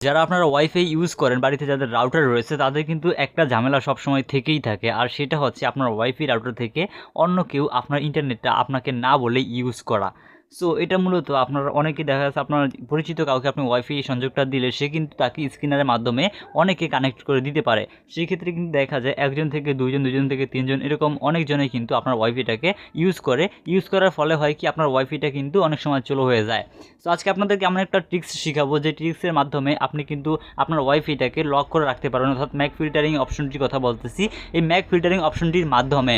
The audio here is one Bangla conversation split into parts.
যারা আপনারা ওয়াইফাই ইউজ করেন বাড়িতে যাদের রাউটার রয়েছে তাদের কিন্তু একটা ঝামেলা সবসময় থেকেই থাকে, আর সেটা হচ্ছে আপনার ওয়াইফাই রাউটার থেকে অন্য কেউ আপনার ইন্টারনেটটা আপনাকে না বলে ইউজ করা। সো এটা মূলত আপনার অনেকে দেখা যাচ্ছে আপনার পরিচিত কাউকে আপনি ওয়াইফাই সংযোগটা দিলে সে কিন্তু তাকে স্ক্যানারের মাধ্যমে অনেকে কানেক্ট করে দিতে পারে। সেই ক্ষেত্রে কিন্তু দেখা যায় একজন থেকে দুইজন, দুজন থেকে তিনজন, এরকম অনেকজনে কিন্তু আপনার ওয়াইফাইটাকে ইউজ করার ফলে হয় কি আপনার ওয়াইফাইটা কিন্তু অনেক সময় স্লো হয়ে যায়। তো আজকে আপনাদেরকে এমন একটা ট্রিক্স শেখাবো যে ট্রিক্সের মাধ্যমে আপনি কিন্তু আপনার ওয়াইফাইটাকে লক করে রাখতে পারবেন, অর্থাৎ ম্যাক ফিল্টারিং অপশনটির কথা বলতেছি। এই ম্যাক ফিল্টারিং অপশনটির মাধ্যমে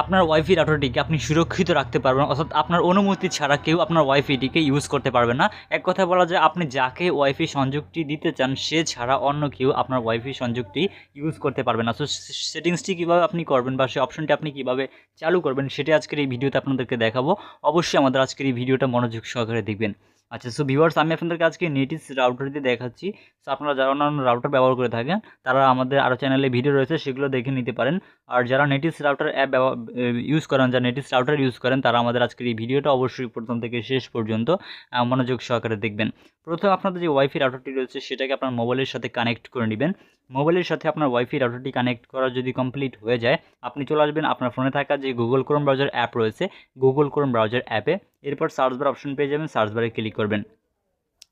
আপনার ওয়াইফাই রাউটারটিকে আপনি সুরক্ষিত রাখতে পারবেন, অর্থাৎ আপনার অনুমতি ছাড়া কেউ আপনার ওয়াইফাইটিকে ইউজ করতে পারবে না। এক কথা বলা যায় আপনি যাকে ওয়াইফাই সংযোগটি দিতে চান সে ছাড়া অন্য কেউ আপনার ওয়াইফাই সংযোগটি ইউজ করতে পারবে না। সো সেটিংসটি কীভাবে আপনি করবেন বা সেই অপশনটি আপনি কীভাবে চালু করবেন সেটা আজকের এই ভিডিওতে আপনাদেরকে দেখাবো। অবশ্যই আমাদের আজকের এই ভিডিওটা মনোযোগ সহকারে দেখবেন। আচ্ছা, সো ভিউয়ার্স, আমি আপনাদেরকে আজকে নেটিস রাউটার দিয়ে দেখাচ্ছি। সো আপনারা যারা অন্যান্য রাউটার ব্যবহার করে থাকেন তারা আমাদের আরও চ্যানেলে ভিডিও রয়েছে, সেগুলো দেখে নিতে পারেন। আর যারা নেটিস রাউটার অ্যাপ ইউজ করেন, যারা নেটিস রাউটার ইউজ করেন তারা আমাদের আজকের এই ভিডিওটা অবশ্যই প্রথম থেকে শেষ পর্যন্ত মনোযোগ সহকারে দেখবেন। প্রথমে আপনাদের যে ওয়াইফাই রাউটারটি রয়েছে সেটাকে আপনার মোবাইলের সাথে কানেক্ট করে নেবেন। মোবাইলের সাথে আপনার ওয়াইফাই রাউটারটি কানেক্ট করা যদি কমপ্লিট হয়ে যায়, আপনি চলে আসবেন আপনার ফোনে থাকা যে গুগল ক্রোম ব্রাউজার অ্যাপ রয়েছে, গুগল ক্রোম ব্রাউজার অ্যাপে। এরপর সার্চ বার অপশন পেয়ে যাবেন, সার্চ বারে ক্লিক করবেন।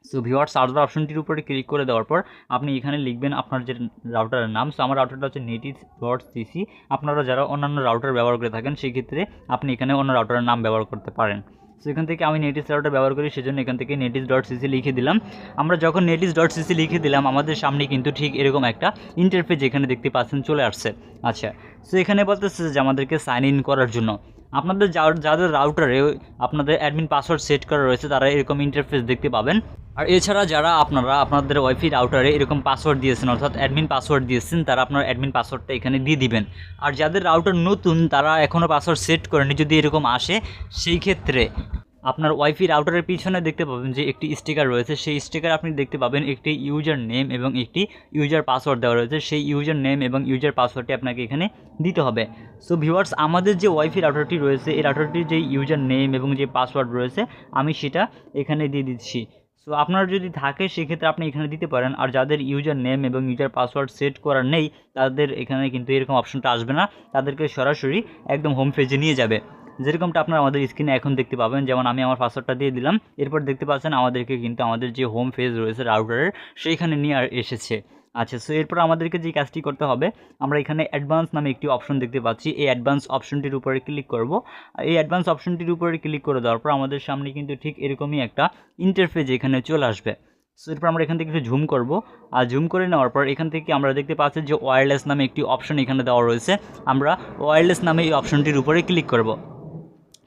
সো ভিউয়ার্স, সার্চ বার অপশনটির উপরে ক্লিক করে দেওয়ার পর আপনি এখানে লিখবেন আপনার যে রাউটারের নাম। সো আমার রাউটারটা হচ্ছে netis.cc। আপনারা যারা অন্যান্য রাউটার ব্যবহার করে থাকেন সেই ক্ষেত্রে আপনি এখানে অন্য রাউটারের নাম ব্যবহার করতে পারেন। সো এখান থেকে আমি নেটিস রাউটার ব্যবহার করি, সেজন্য এখান থেকে netis.cc লিখে দিলাম। আমরা যখন netis.cc লিখে দিলাম আমাদের সামনে কিন্তু ঠিক এরকম একটা ইন্টারফেস এখানে দেখতে পাচ্ছেন চলে আসছে। আচ্ছা, সো এখানে বলতেছে যে আমাদেরকে সাইন ইন করার জন্য আপনাদের যাদের রাউটারে আপনাদের অ্যাডমিন পাসওয়ার্ড সেট করা রয়েছে তারা এরকম ইন্টারফেস দেখতে পাবেন। আর এছাড়া যারা আপনারা আপনাদের ওয়াইফাই রাউটারে এরকম পাসওয়ার্ড দিয়েছেন, অর্থাৎ অ্যাডমিন পাসওয়ার্ড দিয়েছেন, তারা আপনার অ্যাডমিন পাসওয়ার্ডটা এখানে দিয়ে দিবেন। আর যাদের রাউটার নতুন তারা এখনও পাসওয়ার্ড সেট করেনি, যদি এরকম আসে সেই ক্ষেত্রে আপনার ওয়াইফাই রাউটারের পিছনে দেখতে পাবেন যে একটি স্টিকার রয়েছে, সেই স্টিকার আপনি দেখতে পাবেন একটি ইউজার নেম এবং একটি ইউজার পাসওয়ার্ড দেওয়া রয়েছে। সেই ইউজার নেম এবং ইউজার পাসওয়ার্ডটি আপনাকে এখানে দিতে হবে। সো ভিউয়ার্স, আমাদের যে ওয়াইফাই রাউটারটি রয়েছে এই রাউটারটির যে ইউজার নেম এবং যে পাসওয়ার্ড রয়েছে আমি সেটা এখানে দিয়ে দিচ্ছি। সো আপনার যদি থাকে সেক্ষেত্রে আপনি এখানে দিতে পারেন। আর যাদের ইউজার নেম এবং ইউজার পাসওয়ার্ড সেট করা নেই তাদের এখানে কিন্তু এরকম অপশনটা আসবে না, তাদেরকে সরাসরি একদম হোম পেজে নিয়ে যাবে, যেরকমটা আপনারা আমাদের স্ক্রিনে এখন দেখতে পাবেন। যেমন আমি আমার পাসওয়ার্ডটা দিয়ে দিলাম, এরপর দেখতে পাচ্ছেন আমাদেরকে কিন্তু আমাদের যে হোম পেজ রয়েছে রাউটারের সেইখানে নিয়ে এসেছে। আচ্ছা, সো এরপর আমাদেরকে যে কাজটি করতে হবে, আমরা এখানে অ্যাডভান্স নামে একটি অপশন দেখতে পাচ্ছি, এই অ্যাডভান্স অপশনটির উপরে ক্লিক করব। এই অ্যাডভান্স অপশনটির উপরে ক্লিক করে দেওয়ার পর আমাদের সামনে কিন্তু ঠিক এরকমই একটা ইন্টারফেস এখানে চলে আসবে। সো এরপর আমরা এখান থেকে একটু জুম করব, আর জুম করে নেওয়ার পর এখান থেকে আমরা দেখতে পাচ্ছি যে ওয়্যারলেস নামে একটি অপশন এখানে দেওয়া রয়েছে। আমরা ওয়্যারলেস নামে এই অপশনটির উপরে ক্লিক করব।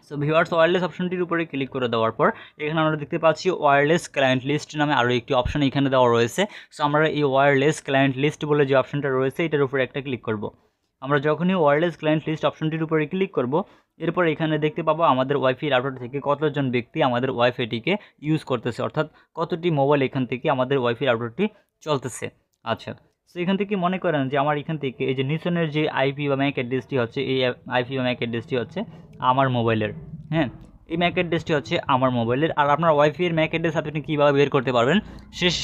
সো ভিউয়ার্স, ওয়্যারলেস অপশনটির উপরে ক্লিক করে দেওয়ার পর এখানে আমরা দেখতে পাচ্ছি ওয়্যারলেস ক্লায়েন্ট লিস্ট নামে আরও একটি অপশন এখানে দেওয়া রয়েছে। সো আমরা এই ওয়্যারলেস ক্লায়েন্ট লিস্ট বলে যে অপশনটা রয়েছে এটার উপরে একটা ক্লিক করব। আমরা যখনই ওয়্যারলেস ক্লায়েন্ট লিস্ট অপশনটির উপরে ক্লিক করব, এরপর এখানে দেখতে পাবো আমাদের ওয়াইফাই রাউটার থেকে কতজন ব্যক্তি আমাদের ওয়াইফাইটিকে ইউজ করতেছে, অর্থাৎ কতটি মোবাইল এখান থেকে আমাদের ওয়াইফাই রাউটারটি চলতেছে। আচ্ছা, সো এখান থেকে মনে করেন যে আমার এখান থেকে এই যে নিচনের যে আইপি বা ম্যাক অ্যাড্রেসটি হচ্ছে, এই আইপি বা ম্যাক অ্যাড্রেসটি হচ্ছে আমার মোবাইলের। হ্যাঁ, এই ম্যাক অ্যাড্রেসটি হচ্ছে আমার মোবাইলের। আর আপনার ওয়াইফাইয়ের ম্যাক অ্যাড্রেস আপনি কীভাবে বের করতে পারবেন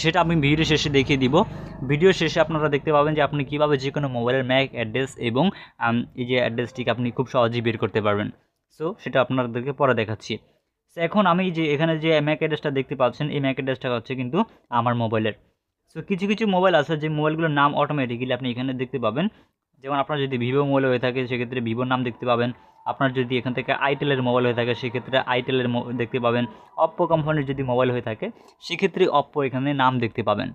সেটা আমি ভিডিও শেষে দেখিয়ে দিব। ভিডিও শেষে আপনারা দেখতে পাবেন যে আপনি কীভাবে যে কোনো মোবাইলের ম্যাক অ্যাড্রেস এবং এই যে অ্যাড্রেসটিকে আপনি খুব সহজেই বের করতে পারবেন। সো সেটা আপনাদেরকে পরে দেখাচ্ছি। সো এখন আমি যে এখানে যে ম্যাক অ্যাড্রেসটা দেখতে পাচ্ছেন এই ম্যাক অ্যাড্রেসটা হচ্ছে কিন্তু আমার মোবাইলের। সো কিছু কিছু মোবাইল আছে যে মোবাইলগুলোর নাম অটোমেটিক্যালি আপনি এখানে দেখতে পাবেন। যেমন আপনার যদি ভিভো মোবাইল হয়ে থাকে সেক্ষেত্রে ভিভোর নাম দেখতে পাবেন। আপনার যদি এখান থেকে আইটেলের মোবাইল হয়ে থাকে সেক্ষেত্রে আইটেলের দেখতে পাবেন। অপ্পো কোম্পানির যদি মোবাইল হয়ে থাকে সেক্ষেত্রে অপ্পো এখানে নাম দেখতে পাবেন।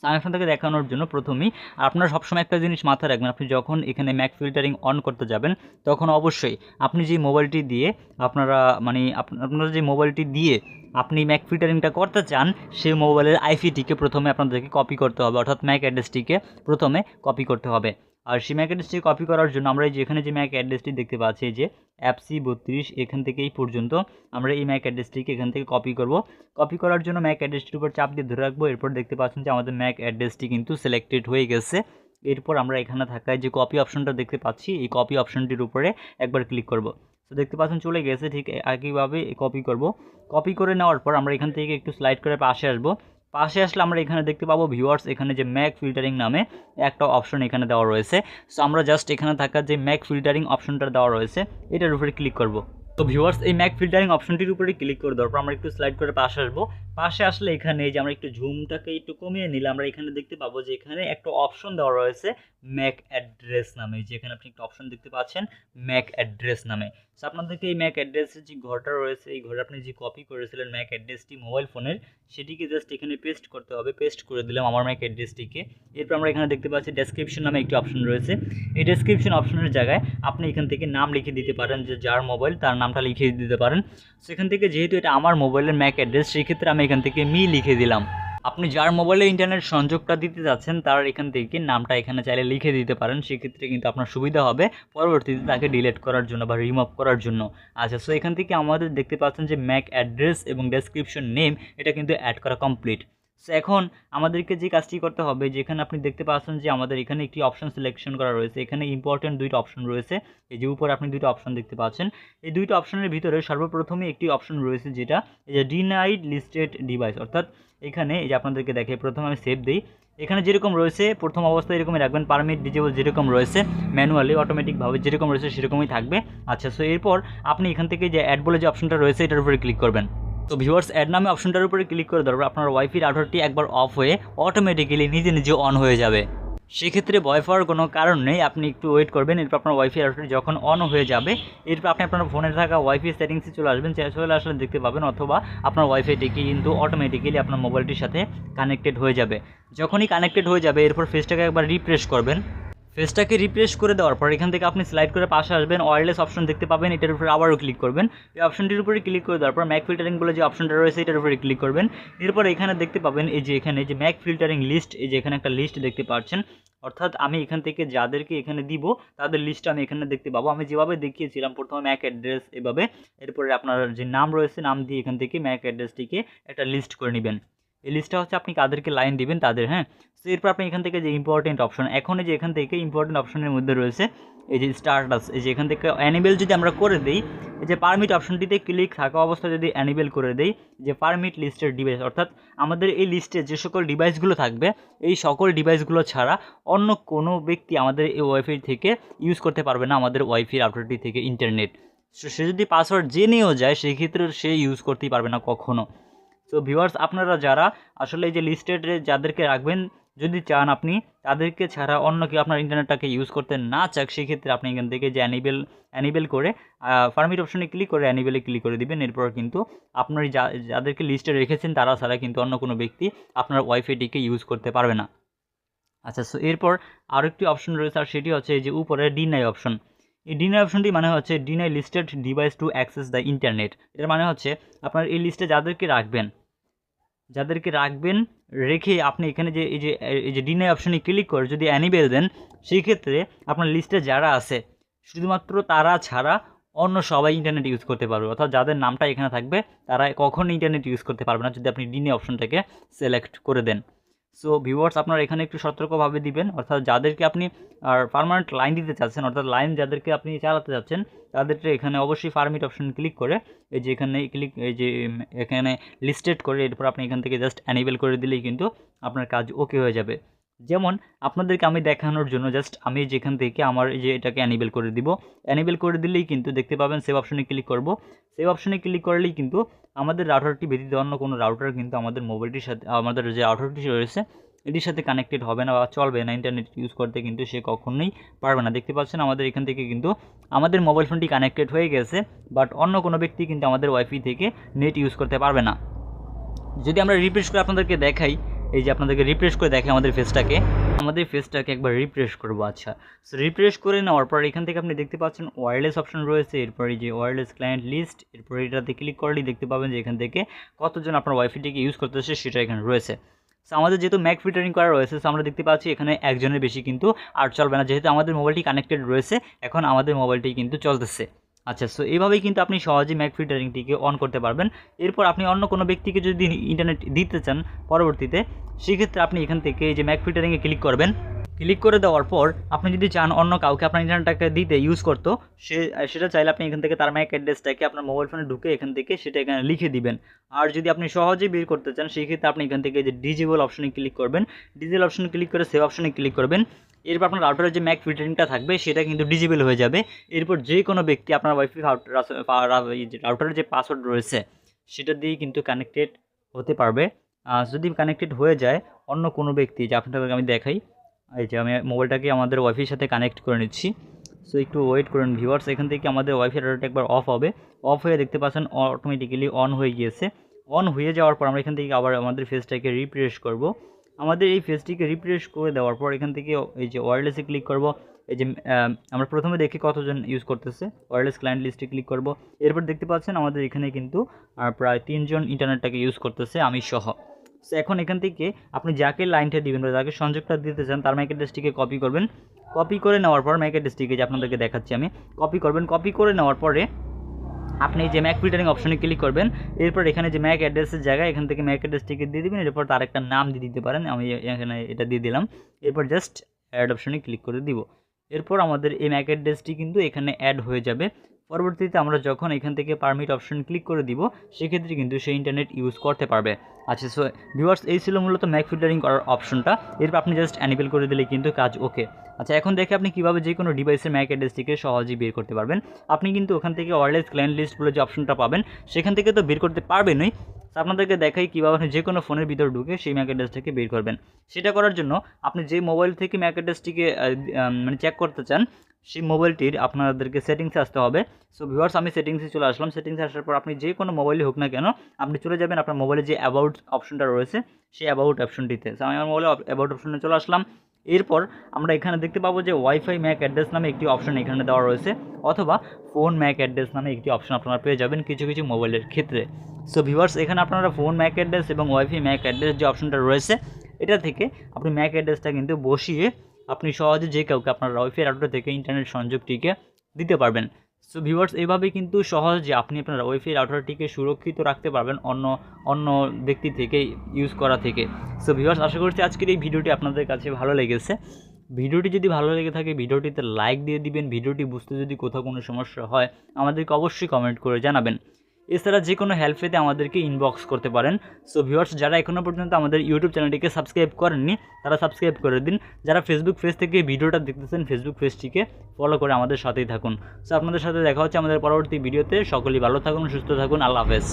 আমি আপনাদেরকে দেখানোর জন্য প্রথমেই আপনারা সবসময় একটা জিনিস মাথায় রাখবেন, আপনি যখন এখানে ম্যাক ফিল্টারিং অন করতে যাবেন তখন অবশ্যই আপনি যে মোবাইলটি দিয়ে আপনারা যে মোবাইলটি দিয়ে আপনি ম্যাক ফিল্টারিংটা করতে চান সেই মোবাইলের আইপিটিকে প্রথমে আপনাদেরকে কপি করতে হবে, অর্থাৎ ম্যাক অ্যাড্রেসটিকে প্রথমে কপি করতে হবে। আর সেই ম্যাক অ্যাড্রেসটি কপি করার জন্য আমরা যেখানে যে ম্যাক অ্যাড্রেসটি দেখতে পাচ্ছি যে FC32 এখান থেকে এই পর্যন্ত আমরা এই ম্যাক অ্যাড্রেসটিকে এখান থেকে কপি করব। কপি করার জন্য ম্যাক অ্যাড্রেসটির উপর চাপ দিয়ে ধরে রাখবো। এরপর দেখতে পাচ্ছেন যে আমাদের ম্যাক অ্যাড্রেসটি কিন্তু সিলেক্টেড হয়ে গেছে। এরপর আমরা এখানে থাকায় যে কপি অপশনটা দেখতে পাচ্ছি এই কপি অপশনটির উপরে একবার ক্লিক করব। তো দেখতে পাচ্ছেন চলে গেছে। ঠিক একইভাবে কপি করব। কপি করে নেওয়ার পর আমরা এখান থেকে একটু স্লাইড করে পাশে আসবো। পাশে আসলে আমরা এখানে দেখতে পাবো ভিউয়ার্স, এখানে যে ম্যাক ফিল্টারিং নামে একটা অপশন এখানে দেওয়া রয়েছে। সো আমরা জাস্ট এখানে থাকা যে ম্যাক ফিল্টারিং অপশনটা দেওয়া রয়েছে এটার উপরে ক্লিক করব। তো ভিউয়ার্স, এই ম্যাক ফিল্টারিং অপশনটির উপরে ক্লিক করে দেওয়ার পর আমরা একটু স্লাইড করে পাশে আসবো। পাশে আসলে এখানে যে আমরা একটু ঝুমটাকে একটু কমিয়ে নিলে আমরা এখানে দেখতে পাবো যে এখানে একটা অপশন দেওয়া রয়েছে ম্যাক অ্যাড্রেস নামে, যেখানে আপনি একটা অপশন দেখতে পাচ্ছেন ম্যাক অ্যাড্রেস নামে। সো আপনাদেরকে এই ম্যাক অ্যাড্রেসের যে ঘরটা রয়েছে, এই ঘরে আপনি যে কপি করেছিলেন ম্যাক অ্যাড্রেসটি মোবাইল ফোনের, সেটিকে জাস্ট এখানে পেস্ট করতে হবে। পেস্ট করে দিলাম আমার ম্যাক অ্যাড্রেসটিকে। এরপর আমরা এখানে দেখতে পাচ্ছি ডেসক্রিপশন নামে একটি অপশন রয়েছে। এই ডেসক্রিপশন অপশনের জায়গায় আপনি এখান থেকে নাম লিখে দিতে পারেন, যে যার মোবাইল তার নামটা লিখে দিতে পারেন। সেখান থেকে যেহেতু এটা আমার মোবাইলের ম্যাক অ্যাড্রেস, সেই ক্ষেত্রে আমি এখান থেকে মি লিখে দিলাম। আপনি যার মোবাইলে ইন্টারনেট সংযোগটা দিতে যাচ্ছেন তার এখান থেকে নামটা এখানে চাইলে লিখে দিতে পারেন। সেক্ষেত্রে কিন্তু আপনার সুবিধা হবে পরবর্তীতে তাকে ডিলিট করার জন্য বা রিমুভ করার জন্য। আচ্ছা, সো এখান থেকে আমাদের দেখতে পাচ্ছেন যে ম্যাক অ্যাড্রেস এবং ডেসক্রিপশন নেম এটা কিন্তু অ্যাড করা কমপ্লিট। সো এখন আমাদেরকে যে কাজটি করতে হবে, যেখানে আপনি দেখতে পাচ্ছেন যে আমাদের এখানে একটি অপশন সিলেকশন করা রয়েছে। এখানে ইম্পর্টেন্ট দুইটা অপশন রয়েছে, এই যে উপরে আপনি দুইটা অপশন দেখতে পাচ্ছেন। এই দুইটা অপশনের ভিতরে সর্বপ্রথমে একটি অপশন রয়েছে যেটা এই যে ডিনাইড লিস্টেড ডিভাইস, অর্থাৎ এখানে এই যে আপনাদেরকে দেখে প্রথমে আমি সেভ দিই। এখানে যেরকম রয়েছে প্রথম অবস্থায় এরকমই রাখবেন, পারমিট ডিজেবল যেরকম রয়েছে ম্যানুয়ালি অটোমেটিকভাবে যেরকম রয়েছে সেরকমই থাকবে। আচ্ছা, সো এরপর আপনি এখান থেকে যে অ্যাড বলে যে অপশনটা রয়েছে এটার উপরে ক্লিক করবেন। তো ভিউয়ার্স, অ্যাড নামে অপশনটার উপরে ক্লিক করে দেওয়ার পর আপনার ওয়াইফাই রাউটারটি একবার অফ হয়ে অটোমেটিক্যালি নিজে নিজে অন হয়ে যাবে। সেক্ষেত্রে ভয় পাওয়ার কোনো কারণ নেই, আপনি একটু ওয়েট করবেন। এরপর আপনার ওয়াইফাই রাউটারটি যখন অন হয়ে যাবে এরপর আপনি আপনার ফোনে থাকা ওয়াইফাই সেটিংসে চলে আসবেন। চলে আসলে দেখতে পাবেন অথবা আপনার ওয়াইফাইটিকে কিন্তু অটোমেটিক্যালি আপনার মোবাইলটির সাথে কানেক্টেড হয়ে যাবে। যখনই কানেক্টেড হয়ে যাবে এরপর ফেসটাকে একবার রিফ্রেশ করবেন। ফেসটাকে রিফ্রেশ করে দেওয়ার পর এখান থেকে আপনি স্লাইড করে পাশে আসবেন, ওয়্যারলেস অপশন দেখতে পাবেন, এটার উপরে আবারও ক্লিক করবেন। এই অপশনটির উপরে ক্লিক করে দেওয়ার পর ম্যাক ফিল্টারিং বলে যে অপশনটা রয়েছে এটার উপরে ক্লিক করবেন। এরপর এখানে দেখতে পাবেন এই যে এখানে যে ম্যাক ফিল্টারিং লিস্ট, এই যে এখানে একটা লিস্ট দেখতে পাচ্ছেন, অর্থাৎ আমি এখান থেকে যাদেরকে এখানে দিব তাদের লিস্ট আমি এখানে দেখতে পাবো। আমি যেভাবে দেখিয়েছিলাম প্রথমে ম্যাক অ্যাড্রেস এভাবে, এরপরে আপনার যে নাম রয়েছে নাম দিয়ে এখান থেকে ম্যাক অ্যাড্রেসটিকে একটা লিস্ট করে নেবেন। এই লিস্টটা হচ্ছে আপনি কাদেরকে লাইন দিবেন তাদের, হ্যাঁ। সো এরপর আপনি এখান থেকে যে ইম্পর্টেন্ট অপশন, এখন এই যে এখান থেকে ইম্পর্টেন্ট অপশনের মধ্যে রয়েছে এই যে স্টার্টাস, এই যে এখান থেকে অ্যানিবেল যদি আমরা করে দিই, এই যে পারমিট অপশনটিতে ক্লিক থাকা অবস্থায় যদি অ্যানিবেল করে দেই যে পারমিট লিস্টের ডিভাইস, অর্থাৎ আমাদের এই লিস্টে যে সকল ডিভাইসগুলো থাকবে এই সকল ডিভাইসগুলো ছাড়া অন্য কোনো ব্যক্তি আমাদের এই ওয়াইফাই থেকে ইউজ করতে পারবে না আমাদের ওয়াইফাই রাউটারটি থেকে ইন্টারনেট। সে যদি পাসওয়ার্ড জেনেও যায় সেই ক্ষেত্রে সে ইউজ করতেই পারবে না কখনো। সো ভিউয়ার্স, আপনারা যারা আসলে এই যে লিস্টেড যাদেরকে রাখবেন যদি চান আপনি তাদেরকে ছাড়া অন্য কেউ আপনার ইন্টারনেটটাকে ইউজ করতে না চাক, সেক্ষেত্রে আপনি এখান থেকে যে অ্যানিবেল করে পারমিট অপশনে ক্লিক করে অ্যানিবেলে ক্লিক করে দিবেন। এরপর কিন্তু আপনার যাদেরকে লিস্টে রেখেছেন তারা ছাড়া কিন্তু অন্য কোনো ব্যক্তি আপনার ওয়াইফাইটিকে ইউজ করতে পারবে না। আচ্ছা, সো এরপর আরেকটি অপশন রয়েছে, আর সেটি হচ্ছে এই যে উপরে ডিনাই অপশন। এই ডিনাই অপশনটি মানে হচ্ছে deny listed device to access the internet. এর মানে হচ্ছে আপনার এই লিস্টে যাদেরকে রাখবেন রেখে আপনি এখানে যে এই যে ডিনাই অপশনে ক্লিক করে যদি অ্যানিবেল দেন, সেই ক্ষেত্রে আপনার লিস্টে যারা আছে শুধুমাত্র তারা ছাড়া অন্য সবাই ইন্টারনেট ইউজ করতে পারবে, অর্থাৎ যাদের নামটা এখানে থাকবে তারা কখনো ইন্টারনেট ইউজ করতে পারবে না যদি আপনি ডিনাই অপশনটাকে সিলেক্ট করে দেন। সো ভিউয়ার্স, আপনারা এখানে একটু সতর্কভাবে দিবেন, অর্থাৎ যাদেরকে আপনি পার্মানেন্ট লাইন দিতে চাচ্ছেন, অর্থাৎ লাইন যাদেরকে আপনি চালাতে যাচ্ছেন তাদেরকে এখানে অবশ্যই পারমিট অপশন ক্লিক করে এই যে এখানে লিস্টেড করে এরপর আপনি এখান থেকে জাস্ট অ্যানিবেল করে দিলেই কিন্তু আপনার কাজ ওকে হয়ে যাবে। যেমন আপনাদেরকে আমি দেখানোর জন্য জাস্ট আমি যেখান থেকে আমার এই যে এটাকে অ্যানিবেল করে দিব, অ্যানিবেল করে দিলেই কিন্তু দেখতে পাবেন সেভ অপশনে ক্লিক করব। সেভ অপশনে ক্লিক করলেই কিন্তু আমাদের রাউটারটি ব্যতীত অন্য কোনো রাউটার কিন্তু আমাদের মোবাইলটির সাথে আমাদের যে রাউটারটি রয়েছে এটির সাথে কানেক্টেড হবে না বা চলবে না, ইন্টারনেট ইউজ করতে কিন্তু সে কখনোই পারবে না। দেখতে পাচ্ছেন আমাদের এখান থেকে কিন্তু আমাদের মোবাইল ফোনটি কানেক্টেড হয়ে গেছে, বাট অন্য কোনো ব্যক্তি কিন্তু আমাদের ওয়াইফাই থেকে নেট ইউজ করতে পারবে না। যদি আমরা রিফ্রেশ করে আপনাদেরকে দেখাই, এই যে আপনাদেরকে রিফ্রেশ করে দেখে আমাদের ফেসটাকে একবার রিফ্রেশ করবো। আচ্ছা, সো রিফ্রেশ করে নেওয়ার পর এখান থেকে আপনি দেখতে পাচ্ছেন ওয়্যারলেস অপশন রয়েছে, এরপর এই যে ওয়্যারলেস ক্লায়েন্ট লিস্ট, এরপর এটাতে ক্লিক করলেই দেখতে পাবেন যে এখান থেকে কতজন আপনার ওয়াইফাইটিকে ইউজ করতেছে সেটা এখানে রয়েছে। সো আমাদের যেহেতু ম্যাক ফিল্টারিং করা রয়েছে, সো আমরা দেখতে পাচ্ছি এখানে একজনের বেশি কিন্তু আর চলবে না, যেহেতু আমাদের মোবাইলটি কানেক্টেড রয়েছে এখন আমাদের মোবাইলটি কিন্তু চলতেছে। আচ্ছা, সো এইভাবেই কিন্তু আপনি সহজেই ম্যাক ফিল্টারিংটিকে অন করতে পারবেন। এরপর আপনি অন্য কোনো ব্যক্তিকে যদি ইন্টারনেট দিতে চান পরবর্তীতে, সেক্ষেত্রে আপনি এখান থেকে এই যে ম্যাক ফিল্টারিংয়ে ক্লিক করবেন। ক্লিক করে দেওয়ার পর আপনি যদি চান অন্য কাউকে আপনার ইন্টারনেটটাকে দিতে ইউজ করতো, সেটা চাইলে আপনি এখান থেকে তার ম্যাক অ্যাড্রেসটাকে আপনার মোবাইল ফোনে ঢুকে এখান থেকে সেটা এখানে লিখে দিবেন। আর যদি আপনি সহজেই বের করতে চান সেক্ষেত্রে আপনি এখান থেকে যে ডিজেবল অপশনে ক্লিক করবেন, ডিজেবল অপশনে ক্লিক করে সেভ অপশনে ক্লিক করবেন। এরপর আপনার রাউটারের যে ম্যাক ফিল্টারিংটা থাকবে সেটা কিন্তু ডিজেবল হয়ে যাবে। এরপর যে কোনো ব্যক্তি আপনার ওয়াইফাই রাউটারের যে পাসওয়ার্ড রয়েছে সেটা দিয়েই কিন্তু কানেক্টেড হতে পারবে। যদি কানেক্টেড হয়ে যায় অন্য কোনো ব্যক্তি, যে আপনাদেরকে আমি দেখাই, এই যে আমি মোবাইলটাকে আমাদের ওয়াইফাইয়ের সাথে কানেক্ট করে নিচ্ছি। সো একটু ওয়েট করেন ভিউয়ার্স, এখান থেকে আমাদের ওয়াইফাই রাউটারটা একবার অফ হবে। অফ হয়ে দেখতে পাচ্ছেন অটোমেটিক্যালি অন হয়ে গিয়েছে। অন হয়ে যাওয়ার পর আমরা এখান থেকে আবার আমাদের ফেসটাকে রিফ্রেশ করব। আমাদের এই ফেসটিকে রিফ্রেশ করে দেওয়ার পর এখান থেকে এই যে ওয়্যারলেসে ক্লিক করব। এই যে আমরা প্রথমে দেখি কতজন ইউজ করতেছে, ওয়্যারলেস ক্লায়েন্ট লিস্টে ক্লিক করব। এরপর দেখতে পাচ্ছেন আমাদের এখানে কিন্তু প্রায় 3 জন ইন্টারনেটটাকে ইউজ করতেছে, আমি সহ। সো এখন এখান থেকে আপনি যাকে লাইনটা দিবেন বা যাকে সংযোগটা দিতে চান তার ম্যাক অ্যাড্রেসটিকে কপি করবেন। কপি করে নেওয়ার পর ম্যাক অ্যাড্রেসটিকে যে আপনাদেরকে দেখাচ্ছি আমি, কপি করবেন। কপি করে নেওয়ার পরে আপনি যে ম্যাক ফিল্টারিং অপশনে ক্লিক করবেন। এরপর এখানে যে ম্যাক অ্যাড্রেসের জায়গায় এখান থেকে ম্যাক অ্যাড্রেসটিকে দিয়ে দিবেন। এরপর তার একটা নাম দিয়ে দিতে পারেন, আমি এখানে এটা দিয়ে দিলাম। এরপর জাস্ট অ্যাড অপশনে ক্লিক করে দিব। এরপর আমাদের এই ম্যাক অ্যাড্রেসটি কিন্তু এখানে অ্যাড হয়ে যাবে। পরবর্তীতে আমরা যখন এখান থেকে পারমিট অপশন ক্লিক করে দিব সেক্ষেত্রে কিন্তু সেই ইন্টারনেট ইউজ করতে পারবে। আচ্ছা, সো ভিউয়ার্স এই ছিল মূলত ম্যাক ফিল্টারিং করার অপশনটা। এরপর আপনি জাস্ট অ্যানেবল করে দিলে কিন্তু কাজ ওকে। আচ্ছা, এখন দেখে আপনি কীভাবে যে কোনো ডিভাইসের ম্যাক অ্যাড্রেসটিকে সহজেই বের করতে পারবেন। আপনি কিন্তু ওখান থেকে ওয়্যারলেস ক্লায়েন্ট লিস্ট বলে যে অপশনটা পাবেন সেখান থেকে তো বের করতে পারবেনই। আপনাদেরকে দেখাই কীভাবে আপনি যে কোনো ফোনের ভিতর ঢুকে সেই ম্যাক অ্যাড্রেসটাকে বের করবেন। সেটা করার জন্য আপনি যে মোবাইল থেকে ম্যাক অ্যাড্রেসটিকে মানে চেক করতে চান সেই মোবাইলটির আপনাদেরকে সেটিংসে আসতে হবে। সো ভিউয়ার্স আমি সেটিংসে চলে আসলাম। সেটিংসে আসার পর আপনি যে কোনো মোবাইলে হোক না কেন আপনি চলে যাবেন আপনার মোবাইলে যে অ্যাবাউট অপশনটা রয়েছে সেই অ্যাবাউট অপশনটিতে। সো আমি আমার মোবাইলে অ্যাবাউট অপশনে চলে আসলাম। এরপর আমরা এখানে দেখতে পাবো যে ওয়াইফাই ম্যাক অ্যাড্রেস নামে একটি অপশন এখানে দেওয়া রয়েছে, অথবা ফোন ম্যাক অ্যাড্রেস নামে একটি অপশন আপনারা পেয়ে যাবেন কিছু কিছু মোবাইলের ক্ষেত্রে। সো ভিউয়ার্স এখানে আপনারা ফোন ম্যাক অ্যাড্রেস এবং ওয়াইফাই ম্যাক অ্যাড্রেস যে অপশনটা রয়েছে এটা থেকে আপনি ম্যাক অ্যাড্রেসটা কিন্তু বসিয়ে আপনি সহজে যে কাউকে আপনার ওয়াইফাই রাউটার থেকে ইন্টারনেট সংযোগটিকে দিতে পারবেন। সো ভিউয়ার্স এইভাবেই কিন্তু সহজে আপনি আপনার ওয়াইফাই রাউটারটিকে সুরক্ষিত রাখতে পারবেন অন্য ব্যক্তি থেকে ইউজ করা থেকে। সো ভিউয়ার্স আশা করছি আজকের এই ভিডিওটি আপনাদের কাছে ভালো লেগেছে। ভিডিওটি যদি ভালো লেগে থাকে ভিডিওটিতে লাইক দিয়ে দিবেন। ভিডিওটি বুঝতে যদি কোথাও কোনো সমস্যা হয় আমাদেরকে অবশ্যই কমেন্ট করে জানাবেন। এছাড়া যে কোনো হেল্প পেতে আমাদেরকে ইনবক্স করতে পারেন। সো ভিউয়ার্স যারা এখনও পর্যন্ত আমাদের ইউটিউব চ্যানেলটিকে সাবস্ক্রাইব করেননি তারা সাবস্ক্রাইব করে দিন। যারা ফেসবুক পেজ থেকে ভিডিওটা দেখতেছেন ফেসবুক পেজটিকে ফলো করে আমাদের সাথেই থাকুন। সো আপনাদের সাথে দেখা হচ্ছে আমাদের পরবর্তী ভিডিওতে। সকলেই ভালো থাকুন, সুস্থ থাকুন, আল্লাহ হাফেজ।